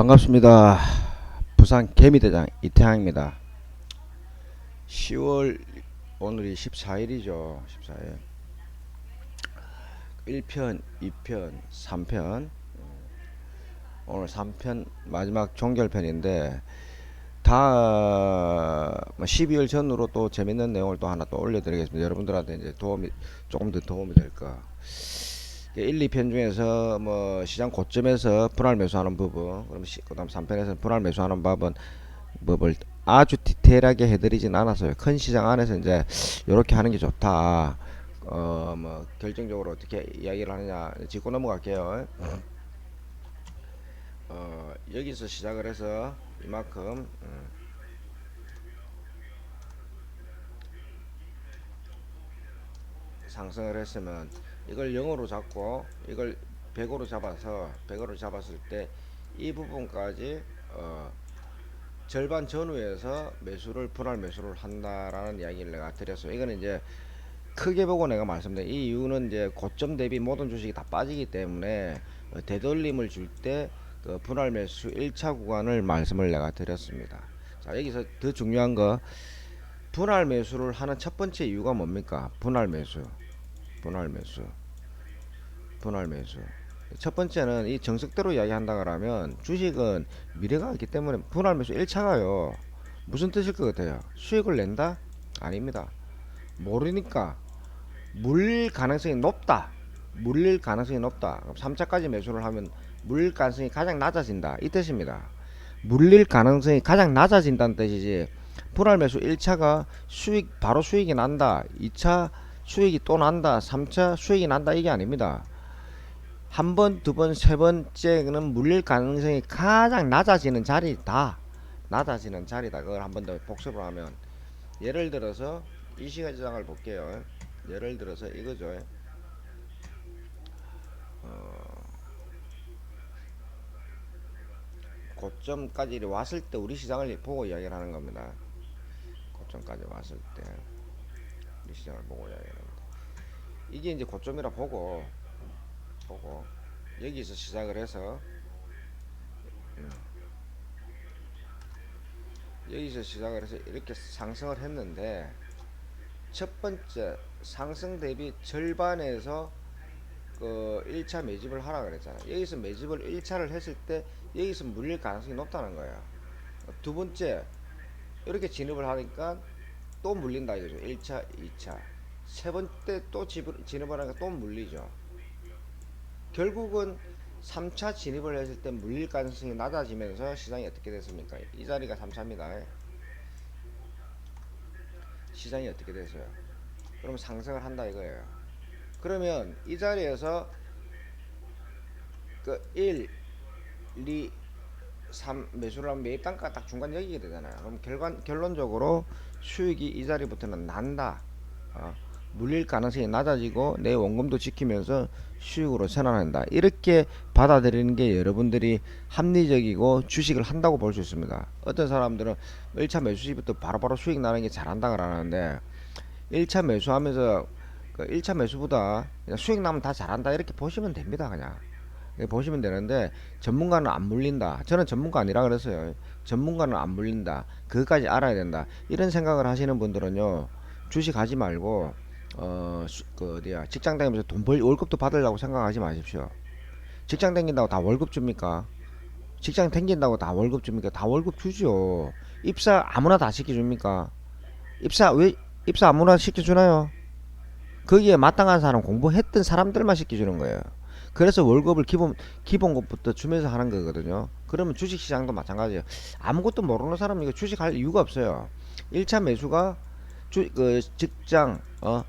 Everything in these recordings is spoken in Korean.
반갑습니다. 부산 개미대장 이태양입니다. 10월 오늘이 14일이죠. 14일. 1편, 2편, 3편. 오늘 3편 마지막 종결편인데 다 12월 전후로 또 재밌는 내용을 또 하나 또 올려드리겠습니다. 여러분들한테 이제 조금 더 도움이 될까. 1, 2편 중에서 뭐 시장 고점에서 분할 매수하는 부분, 그다음 3편에서는 분할 매수하는 법을 아주 디테일하게 해드리진 않았어요. 큰 시장 안에서 이제 이렇게 하는 게 좋다. 뭐 결정적으로 어떻게 이야기를 하느냐 짚고 넘어갈게요. 여기서 시작을 해서 이만큼 상승을 했으면 이걸 0으로 잡고 이걸 100으로 잡았을 때 이 부분까지 절반 전후에서 분할 매수를 한다라는 이야기를 내가 드렸어요. 이거는 이제 크게 보고 내가 말씀드린 이 이유는 이제 고점 대비 모든 주식이 다 빠지기 때문에 되돌림을 줄 때 그 분할 매수 1차 구간을 말씀을 내가 드렸습니다. 자, 여기서 더 중요한 거 분할 매수를 하는 첫 번째 이유가 뭡니까? 분할 매수. 첫 번째는 이 정석대로 이야기한다 그러면 주식은 미래가 있기 때문에 분할 매수 1차가요. 무슨 뜻일 것 같아요? 수익을 낸다? 아닙니다. 모르니까 물릴 가능성이 높다. 물릴 가능성이 높다. 3차까지 매수를 하면 물릴 가능성이 가장 낮아진다. 이 뜻입니다. 물릴 가능성이 가장 낮아진다는 뜻이지 분할 매수 1차가 바로 수익이 난다. 2차 수익이 또 난다. 3차 수익이 난다. 이게 아닙니다. 한 번, 두 번, 세 번째는 물릴 가능성이 가장 낮아지는 자리다. 그걸 한 번 더 복습을 하면 예를 들어서 이 시장을 볼게요. 예를 들어서 이거죠. 고점까지 왔을 때 우리 시장을 보고 이야기를 하는 겁니다. 고점까지 왔을 때 우리 시장을 보고 이야기를 합니다. 이게 이제 고점이라 보고 여기서 시작을 해서 이렇게 상승을 했는데 첫 번째 상승 대비 절반에서 그 1차 매집을 하라 그랬잖아요. 여기서 매집을 1차를 했을 때 여기서 물릴 가능성이 높다는 거예요. 두 번째 이렇게 진입을 하니까 또 물린다 이거죠. 1차, 2차. 세 번째 또 진입을 하니까 또 물리죠. 결국은 3차 진입을 했을 때 물릴 가능성이 낮아지면서 시장이 어떻게 됐습니까? 이 자리가 3차입니다. 시장이 어떻게 됐어요? 그럼 상승을 한다 이거예요. 그러면 이 자리에서 그 1, 2, 3 매수를 하면 매입 단가가 딱 중간 여기게 되잖아요. 그럼 결론적으로 수익이 이 자리부터는 난다. 물릴 가능성이 낮아지고 내 원금도 지키면서 수익으로 전환한다. 이렇게 받아들이는 게 여러분들이 합리적이고 주식을 한다고 볼 수 있습니다. 어떤 사람들은 1차 매수 시부터 바로바로 수익 나는 게 잘한다 그러는데 1차 매수하면서 그 1차 매수보다 그냥 수익 나면 다 잘한다 이렇게 보시면 됩니다. 그냥 보시면 되는데 전문가는 안 물린다. 저는 전문가 아니라 그랬어요. 전문가는 안 물린다. 그것까지 알아야 된다. 이런 생각을 하시는 분들은요 주식 하지 말고 직장 다니면서 월급도 받으려고 생각하지 마십시오. 직장 다닌다고 다 월급 줍니까? 직장 다닌다고 다 월급 줍니까? 다 월급 주죠. 입사 아무나 다 시켜줍니까? 입사 아무나 시켜주나요? 거기에 마땅한 사람 공부했던 사람들만 시켜주는 거예요. 그래서 월급을 기본 것부터 주면서 하는 거거든요. 그러면 주식시장도 마찬가지예요. 아무것도 모르는 사람은 이거 주식할 이유가 없어요. 1차 매수가 직장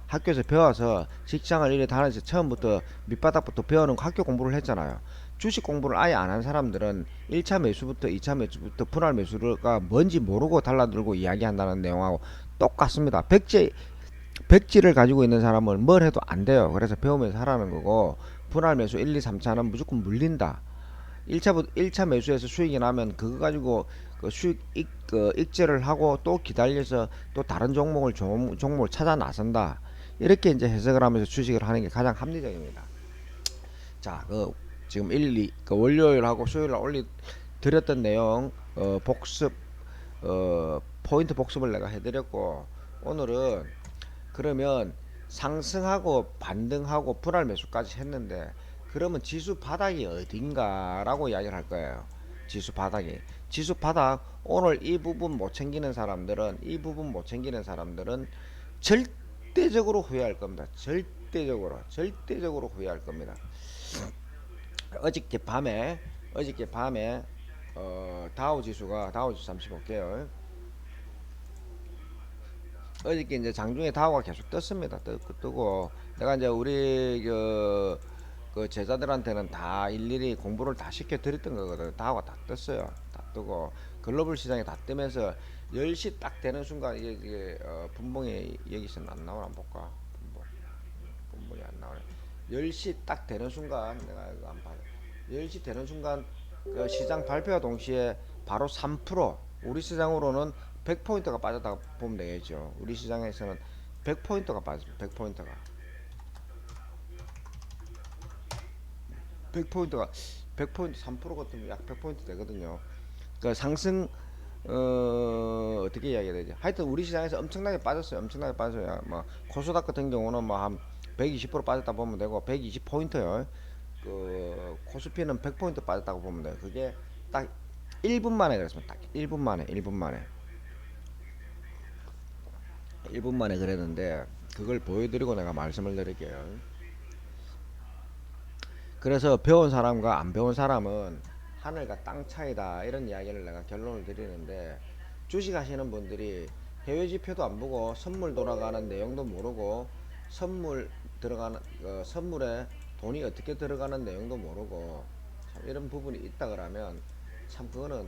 학교에서 배워서 직장을 이래 다니면서 처음부터 밑바닥부터 배우는 학교 공부를 했잖아요. 주식 공부를 아예 안 한 사람들은 1차 매수부터 2차 매수부터 분할 매수가 뭔지 모르고 달라들고 이야기한다는 내용하고 똑같습니다. 백지를 가지고 있는 사람은 뭘 해도 안 돼요. 그래서 배우면서 하라는 거고 분할 매수 1, 2, 3차는 무조건 물린다. 1차 매수에서 수익이 나면 그거 가지고 그 수익 익절을 하고 또 기다려서 또 다른 종목을 찾아 나선다. 이렇게 이제 해석을 하면서 주식을 하는 게 가장 합리적입니다. 자, 지금 월요일하고 수요일날 드렸던 내용 복습 포인트 복습을 내가 해드렸고, 오늘은 그러면 상승하고 반등하고 분할 매수까지 했는데, 그러면 지수 바닥이 어딘가 라고 이야기를 할 거예요. 지수 바닥이, 지수 바닥, 오늘 이 부분 못 챙기는 사람들은, 이 부분 못 챙기는 사람들은 절대적으로 후회할 겁니다. 절대적으로 후회할 겁니다. 어저께 밤에 다우 지수가, 다우 지수 잠시 볼게요. 어저께 이제 장중에 다우가 계속 떴습니다. 뜨고 내가 이제 우리 그 제자들한테는 다 일일이 공부를 다 시켜 드렸던 거거든. 다우가 다 떴어요. 다 뜨고 글로벌 시장에 다 뜨면서 10시 딱 되는 순간 이게 분봉이 여기서 안 나오나 한번 볼까? 분봉이 안 나오네. 10시 딱 되는 순간 내가 이거 안 봐. 10시 되는 순간 그 시장 발표와 동시에 바로 3%, 우리 시장으로는 100포인트가 빠졌다고 보면 되겠죠. 우리 시장에서는 100포인트가 빠졌습니다. 100포인트가 100포인트 3% 같으면 약 100포인트 되거든요. 그 상승 어떻게 이야기해야 되지? 하여튼 우리 시장에서 엄청나게 빠졌어요. 엄청나게 빠져요. 뭐 코스닥 같은 경우는 뭐 한 120% 빠졌다 보면 되고, 120포인트요. 그 코스피는 100포인트 빠졌다고 보면 돼요. 그게 딱 1분 만에 그랬습니다. 딱 1분 만에 1분 만에 그랬는데, 그걸 보여드리고 내가 말씀을 드릴게요. 그래서 배운 사람과 안 배운 사람은 하늘과 땅 차이다, 이런 이야기를 내가 결론을 드리는데, 주식 하시는 분들이 해외 지표도 안 보고 선물 돌아가는 내용도 모르고, 선물 들어가는 선물에 돈이 어떻게 들어가는 내용도 모르고, 참 이런 부분이 있다 그러면 참 그거는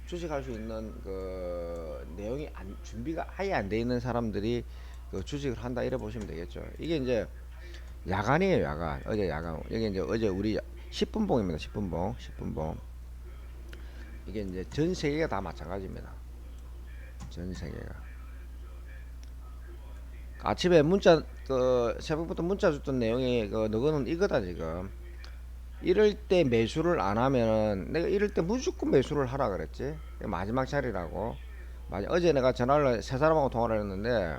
주식할 수 있는 그 내용이 준비가 아예 안 돼 있는 사람들이 그 주식을 한다, 이래 보시면 되겠죠. 이게 이제 야간이에요. 야간. 어제 야간. 여기 이제 어제 우리 10분봉입니다. 10분봉. 이게 이제 전 세계가 다 마찬가지입니다. 전 세계가. 아침에 문자 새벽부터 문자 줬던 내용이 너거는 이거다 지금. 이럴 때 매수를 안 하면은, 내가 이럴 때 무조건 매수를 하라 그랬지. 마지막 자리라고. 어제 내가 전화를 세 사람하고 통화를 했는데,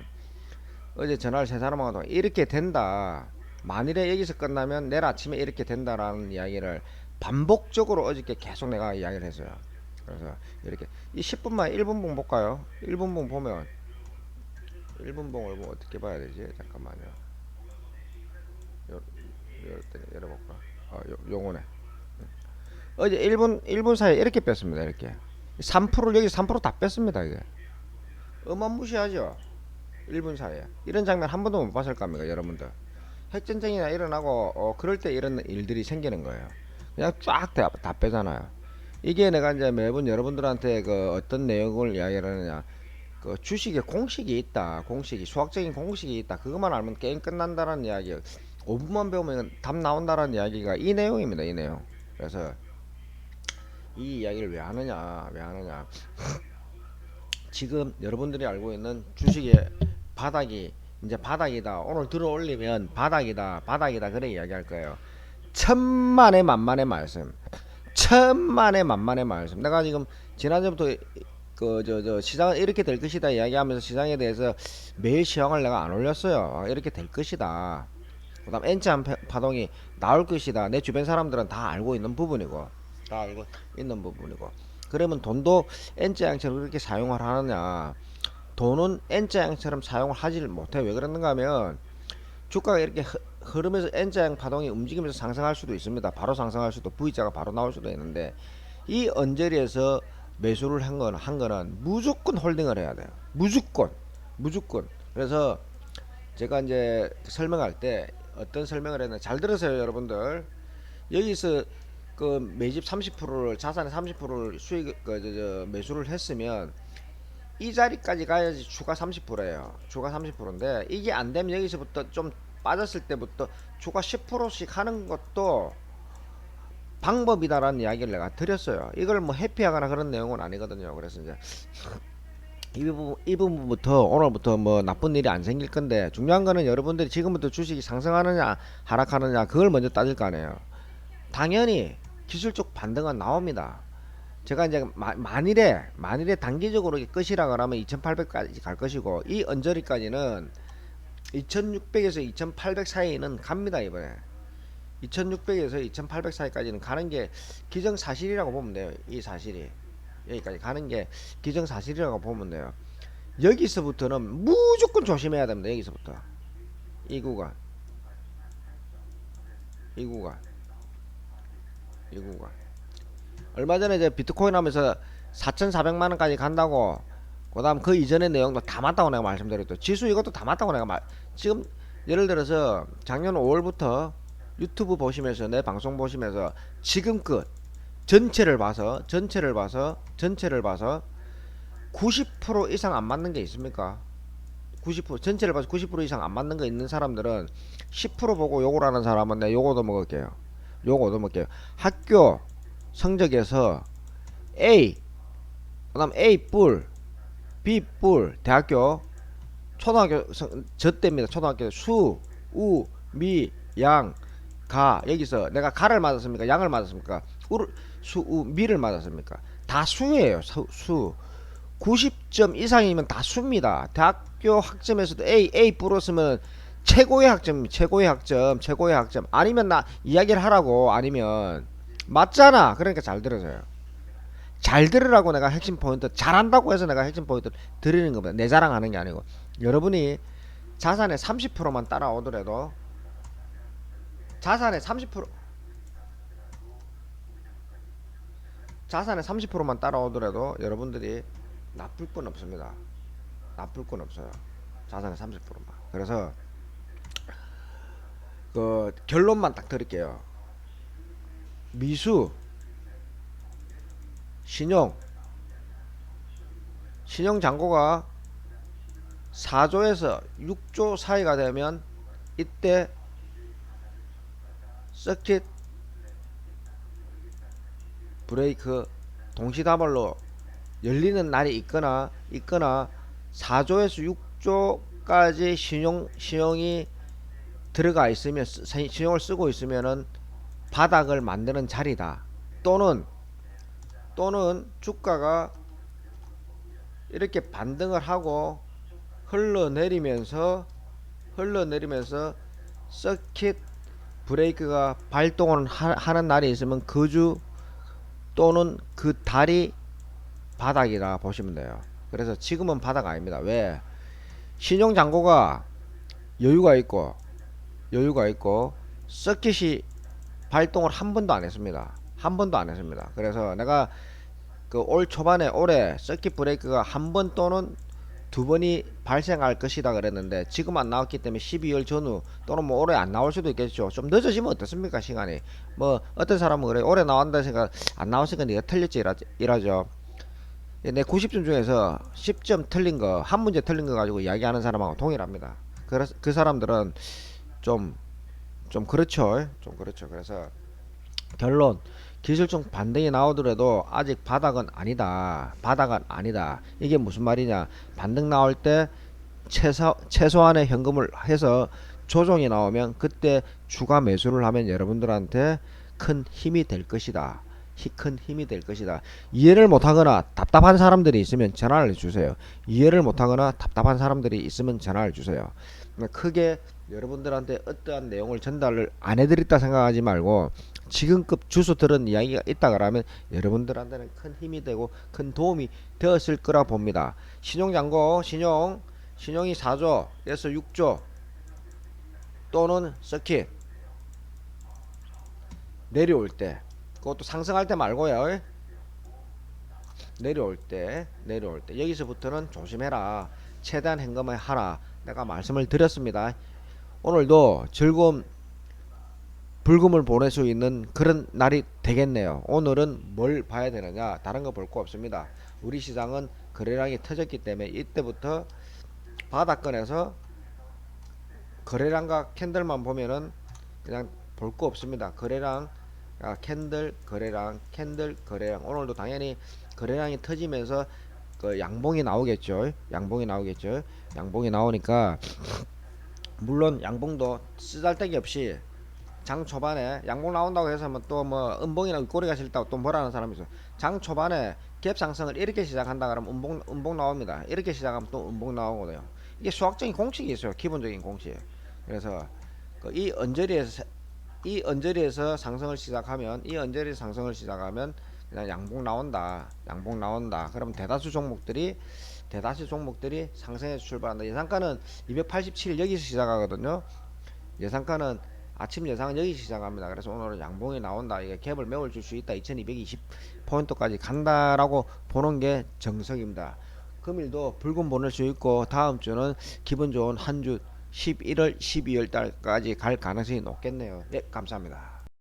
어제 전화를 세 사람하고 통화, 이렇게 된다, 만일에 여기서 끝나면 내일 아침에 이렇게 된다라는 이야기를 반복적으로 어저께 계속 내가 이야기를 했어요. 그래서 이렇게 이 10분만 1분봉 볼까요? 1분봉 보면, 1분봉을 뭐 어떻게 봐야 되지? 잠깐만요. 열어볼까? 요거네. 어제 1분 사이에 이렇게 뺐습니다. 이렇게 3%를 여기 3%다 뺐습니다. 이게 어마무시하죠. 1분 사이에 이런 장면 한 번도 못 봤을 겁니까, 여러분들? 핵전쟁이나 일어나고 그럴 때 이런 일들이 생기는 거예요. 그냥 쫙 다 빼잖아요. 이게 내가 이제 매번 여러분들한테 그 어떤 내용을 이야기를 하느냐, 그 주식에 공식이 있다, 수학적인 공식이 있다, 그것만 알면 게임 끝난다라는 이야기, 5분만 배우면 답 나온다라는 이야기가 이 내용입니다. 이 내용. 그래서 이 이야기를 왜 하느냐, 지금 여러분들이 알고 있는 주식의 바닥이 이제 바닥이다, 오늘 들어 올리면 바닥이다 그래 이야기할 거예요. 천만의 만만의 말씀. 내가 지금 지난주부터 시장은 이렇게 될 것이다 이야기하면서 시장에 대해서 매일 시황을 내가 안 올렸어요. 이렇게 될 것이다, 그 다음 N자 파동이 나올 것이다, 내 주변 사람들은 다 알고 있는 부분이고, 그러면 돈도 N자 양처럼 그렇게 사용을 하느냐? 돈은 N자 양처럼 사용을 하지를 못해. 왜 그러는가 하면, 주가가 이렇게 흐르면서 N자양 파동이 움직이면서 상승할 수도 있습니다. 바로 상승할 수도, V자가 바로 나올 수도 있는데, 이 언저리에서 매수를 한 거는 무조건 홀딩을 해야 돼요. 무조건. 그래서 제가 이제 설명할 때 어떤 설명을 했나 잘 들으세요, 여러분들. 여기서 그 매집 30%를, 자산의 30%를 수익 매수를 했으면 이 자리까지 가야지 주가 30%예요. 주가 30%인데 이게 안 되면 여기서부터 좀 빠졌을 때부터 주가 10%씩 하는 것도 방법이다라는 이야기를 내가 드렸어요. 이걸 뭐 회피하거나 그런 내용은 아니거든요. 그래서 이제 이 부분부터 오늘부터 뭐 나쁜 일이 안 생길 건데, 중요한 거는 여러분들이 지금부터 주식이 상승하느냐 하락하느냐 그걸 먼저 따질 거 아니에요. 당연히 기술적 반등은 나옵니다. 제가 이제 만일에 단기적으로 이게 끝이라 그러면 2800까지 갈 것이고, 이 언저리까지는 2600에서 2800 사이는 갑니다. 이번에 2600에서 2800 사이까지는 가는 게 기정사실이라고 보면 돼요. 이 사실이 여기까지 가는 게 기정사실이라고 보면 돼요. 여기서부터는 무조건 조심해야 됩니다. 여기서부터 이 구간, 이 구간, 이 구간. 얼마 전에 이제 비트코인 하면서 4,400만 원까지 간다고, 그다음 그 이전의 내용도 다 맞다고 내가 말씀드렸죠. 지수 이것도 다 맞다고 내가 지금 예를 들어서 작년 5월부터 유튜브 보시면서 내 방송 보시면서 지금껏 전체를 봐서 90% 이상 안 맞는 게 있습니까? 90% 전체를 봐서 90% 이상 안 맞는 거 있는 사람들은 10% 보고 욕을 하는 사람은 내가 요거 얻어먹을게요. 요거 얻어먹을게요. 학교 성적에서 A, 그다음 A 뿔, B 뿔, 대학교, 초등학교 저 때입니다. 초등학교 수, 우, 미, 양, 가. 여기서 내가 가를 맞았습니까? 양을 맞았습니까? 수, 우, 미를 맞았습니까? 다 수예요. 수. 90점 이상이면 다 수입니다. 대학교 학점에서도 A 플러스면 최고의 학점, 최고의 학점. 아니면 나 이야기를 하라고. 아니면 맞잖아. 그러니까 잘 들으세요. 잘 들으라고 내가 핵심 포인트, 잘한다고 해서 내가 핵심 포인트 드리는 겁니다. 내 자랑하는 게 아니고, 여러분이 자산의 30%만 따라오더라도, 자산의 30% 자산의 30%만 따라오더라도 여러분들이 나쁠 건 없습니다. 나쁠 건 없어요. 자산의 30%만. 그래서 그 결론만 딱 드릴게요. 미수, 신용 잔고가 4조에서 6조 사이가 되면 이때 서킷 브레이크 동시다발로 열리는 날이 있거나 4조에서 6조까지 신용이 들어가 있으면, 신용을 쓰고 있으면은 바닥을 만드는 자리다. 또는 주가가 이렇게 반등을 하고 흘러내리면서 서킷 브레이크가 발동을 하는 날이 있으면 그 주 또는 그 달이 바닥이라 보시면 돼요. 그래서 지금은 바닥 아닙니다. 왜? 신용잔고가 여유가 있고 서킷이 발동을 한 번도 안 했습니다. 그래서 내가 그 올 초반에 올해 서킷 브레이크가 한 번 또는 두 번이 발생할 것이다 그랬는데, 지금 안 나왔기 때문에 12월 전후 또는 뭐 올해 안 나올 수도 있겠죠. 좀 늦어지면 어떻습니까? 시간이 뭐 어떤 사람은 그래, 올해 나온다 생각 안 나왔으니까 네가 틀렸지 이라죠. 내 90점 중에서 10점 틀린 거, 한 문제 틀린 거 가지고 이야기하는 사람하고 동일합니다. 그래서 그 사람들은 좀 그렇죠. 그래서 결론, 기술적 반등이 나오더라도 아직 바닥은 아니다. 이게 무슨 말이냐? 반등 나올 때 최소한의 현금을 해서 조정이 나오면 그때 추가 매수를 하면 여러분들한테 큰 힘이 될 것이다. 이해를 못하거나 답답한 사람들이 있으면 전화를 주세요. 크게 여러분들한테 어떠한 내용을 전달을 안 해드렸다 생각하지 말고, 지금급 주소 들은 이야기가 있다 그러면 여러분들한테는 큰 힘이 되고 큰 도움이 되었을 거라 봅니다. 신용잔고, 신용이 4조에서 6조 또는 서킷 내려올 때, 그것도 상승할 때 말고요. 내려올 때 여기서부터는 조심해라. 최대한 현금을 하라. 내가 말씀을 드렸습니다. 오늘도 즐거운 불금을 보낼 수 있는 그런 날이 되겠네요. 오늘은 뭘 봐야 되느냐? 다른 거 볼 거 없습니다. 우리 시장은 거래량이 터졌기 때문에 이때부터 바닥권에서 거래량과 캔들만 보면은 그냥 볼 거 없습니다. 거래량, 거래량. 오늘도 당연히 거래량이 터지면서 그 양봉이 나오겠죠. 양봉이 나오니까, 물론 양봉도 쓰잘데기 없이 장 초반에 양봉 나온다고 해서 뭐 또 뭐 음봉이나 윗꼬리가 싫다고 또 뭐라는 사람이 있어. 장 초반에 갭 상승을 이렇게 시작한다 그러면 음봉 나옵니다. 이렇게 시작하면 또 음봉 나오거든요. 이게 수학적인 공식이 있어요. 기본적인 공식. 그래서 이 언저리에서 상승을 시작하면 그냥 양봉 나온다. 양봉 나온다. 그럼 대다수 종목들이 상승에 출발한다. 예상가는 287 여기서 시작하거든요. 예상가는 아침 예상은 여기 시작합니다. 그래서 오늘은 양봉이 나온다. 이게 갭을 메울 수 있다. 2220 포인트까지 간다라고 보는 게 정석입니다. 금일도 붉은 보낼 수 있고 다음 주는 기분 좋은 한 주 11월 12월 달까지 갈 가능성이 높겠네요. 네, 감사합니다.